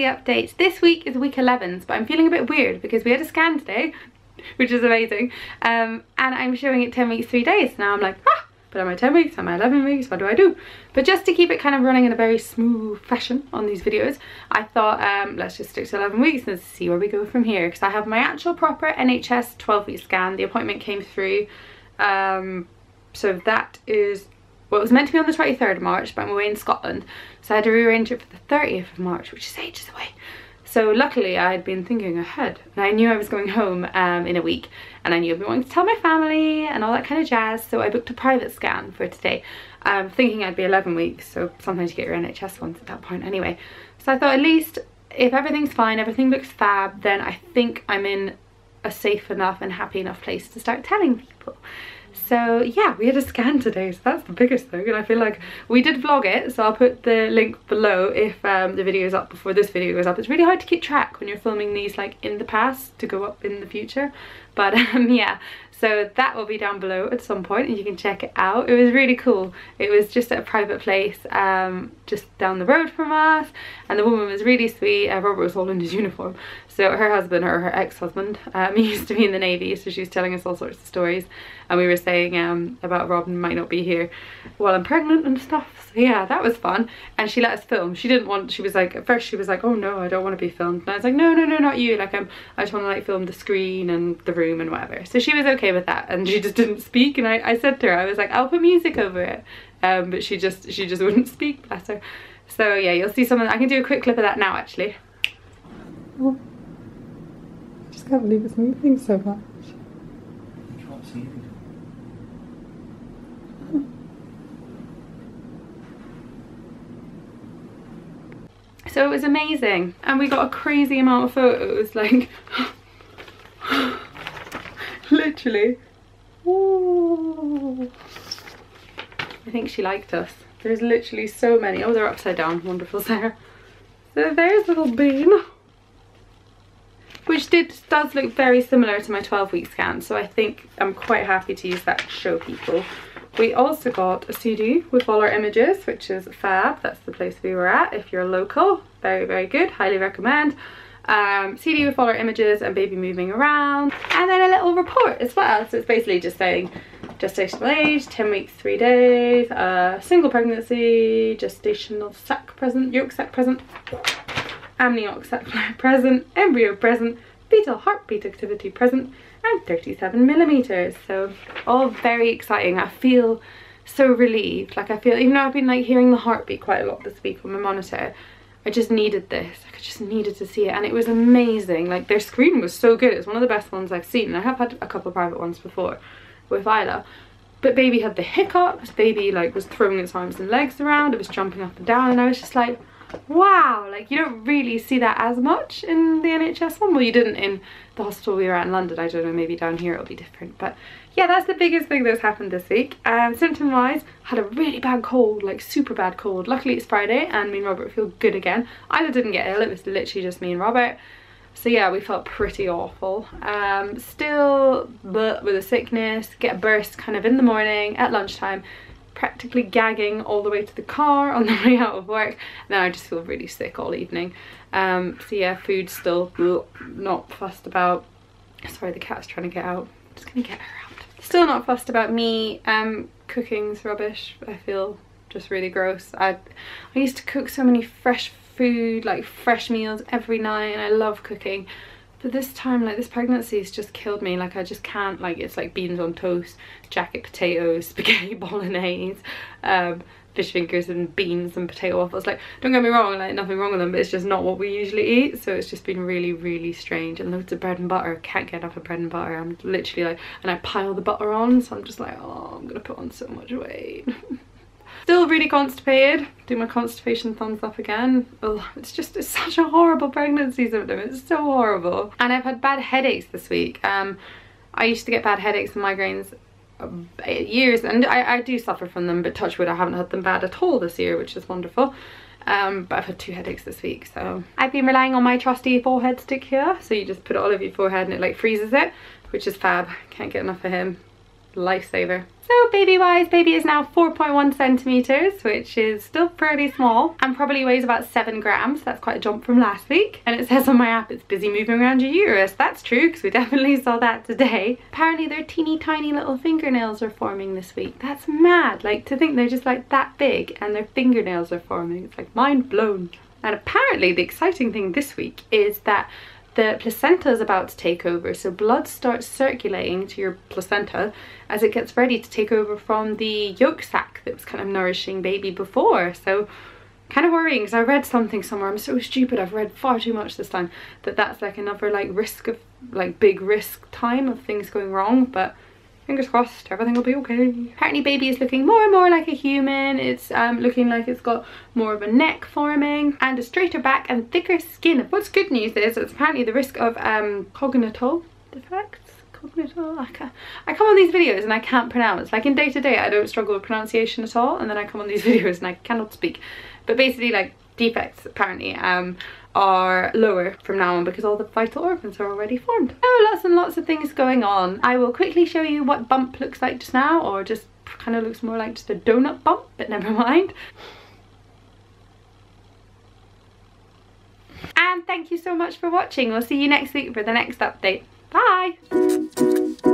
pregnancy update. This week is week 11, but I'm feeling a bit weird because we had a scan today, which is amazing, and I'm showing it 10 weeks 3 days. Now I'm like, but am I 10 weeks, am I 11 weeks, what do I do? But just to keep it kind of running in a very smooth fashion on these videos, I thought let's just stick to 11 weeks and see where we go from here, because I have my actual proper NHS 12-week scan. The appointment came through, so that is, well, it was meant to be on the 23rd of March, but I'm away in Scotland, so I had to rearrange it for the 30th of March, which is ages away. So luckily I had been thinking ahead, and I knew I was going home in a week, and I knew I'd been wanting to tell my family and all that kind of jazz, so I booked a private scan for today, thinking I'd be 11 weeks, so sometimes you get your NHS ones at that point anyway. So I thought, at least if everything's fine, everything looks fab, then I think I'm in a safe enough and happy enough place to start telling people. So yeah, we had a scan today, so that's the biggest thing, and I feel like we did vlog it, so I'll put the link below if the video is up before this video goes up. It's really hard to keep track when you're filming these like in the past to go up in the future, but yeah, so that will be down below at some point and you can check it out. It was really cool. It was just at a private place just down the road from us, and the woman was really sweet. Robert was all in his uniform, so her husband, or her ex-husband, he used to be in the Navy, so she was telling us all sorts of stories, and we were saying about Robin might not be here while I'm pregnant and stuff. So yeah, that was fun, and she let us film. She didn't want, she was like, at first she was like, oh no, I don't want to be filmed, and I was like, no, not you, like I just want to like film the screen and the room and whatever. So she was okay with that, and she just didn't speak, and I said to her, I was like, I'll put music over it, but she just wouldn't speak, bless her. So yeah, you'll see something. I can do a quick clip of that now actually. Oh, I just can't believe it's moving so much. You can't see anything. So it was amazing, and we got a crazy amount of photos, like literally. Ooh. I think she liked us. There's literally so many. Oh, they're upside down. Wonderful, Sarah. So there's little Bean, which does look very similar to my 12-week scan, so I think I'm quite happy to use that to show people. We also got a CD with all our images, which is fab. That's the place we were at. If you're local, very, very good. Highly recommend. CD with all our images and baby moving around, and then a little report as well. So it's basically just saying gestational age, 10 weeks 3 days, single pregnancy, gestational sac present, yolk sac present, amniotic sac present, embryo present, fetal heartbeat activity present, and 37 millimeters. So all very exciting. I feel so relieved. Like I feel, even though I've been like hearing the heartbeat quite a lot this week on my monitor, I just needed this. Like, I just needed to see it, and it was amazing. Like their screen was so good. It's one of the best ones I've seen. I have had a couple of private ones before with Isla, but baby had the hiccups. Baby like was throwing its arms and legs around. It was jumping up and down, and I was just like, wow, like you don't really see that as much in the NHS one. Well, you didn't in the hospital we were at in London. I don't know, maybe down here it'll be different, but yeah, that's the biggest thing that's happened this week. Symptom wise, had a really bad cold, like super bad cold. Luckily it's Friday and me and Robert feel good again. Isla didn't get ill, it was literally just me and Robert. So yeah, we felt pretty awful. Still with a sickness, get a burst kind of in the morning, at lunchtime, practically gagging all the way to the car on the way out of work. And then I just feel really sick all evening. So yeah, food still not fussed about. Sorry, the cat's trying to get out. I'm just gonna get her out. Still not fussed about me. Cooking's rubbish. I feel just really gross. I used to cook so many fresh food, like fresh meals every night, and I love cooking. But this time, like this pregnancy has just killed me. Like I just can't, like it's like beans on toast, jacket potatoes, spaghetti bolognese, fish fingers and beans and potato waffles. Like don't get me wrong, like nothing wrong with them, but it's just not what we usually eat. So it's just been really, really strange. And loads of bread and butter. Can't get enough of bread and butter. I'm literally like, and I pile the butter on, so I'm just like, oh, I'm gonna put on so much weight. Still really constipated. Do my constipation thumbs up again. Oh, it's such a horrible pregnancy symptom. It's so horrible. And I've had bad headaches this week. I used to get bad headaches and migraines years, and I do suffer from them, but touch wood, I haven't had them bad at all this year, which is wonderful. But I've had 2 headaches this week, so I've been relying on my trusty forehead stick here. So you just put it all over your forehead and it like freezes it, which is fab. Can't get enough of him. lifesaver. So baby wise, baby is now 4.1 centimeters, which is still pretty small and probably weighs about 7 grams. That's quite a jump from last week. And it says on my app it's busy moving around your uterus. That's true, because we definitely saw that today. Apparently their teeny tiny little fingernails are forming this week. That's mad, like to think they're just like that big and their fingernails are forming. It's like mind blown. And apparently the exciting thing this week is that the placenta is about to take over, so blood starts circulating to your placenta as it gets ready to take over from the yolk sac that was kind of nourishing baby before. So kind of worrying, because I read something somewhere, I'm so stupid, I've read far too much this time, that's like another like risk of like big risk time of things going wrong, but fingers crossed, everything will be okay. Apparently baby is looking more and more like a human. It's looking like it's got more of a neck forming and a straighter back and thicker skin. What's good news is it's apparently the risk of congenital defects. I come on these videos and I can't pronounce. Like in day to day I don't struggle with pronunciation at all, and then I come on these videos and I cannot speak. But basically like defects apparently are lower from now on because all the vital organs are already formed. Oh, lots and lots of things going on. I will quickly show you what bump looks like just now, or just kind of looks more like just a donut bump, but never mind. And thank you so much for watching. We'll see you next week for the next update. Bye!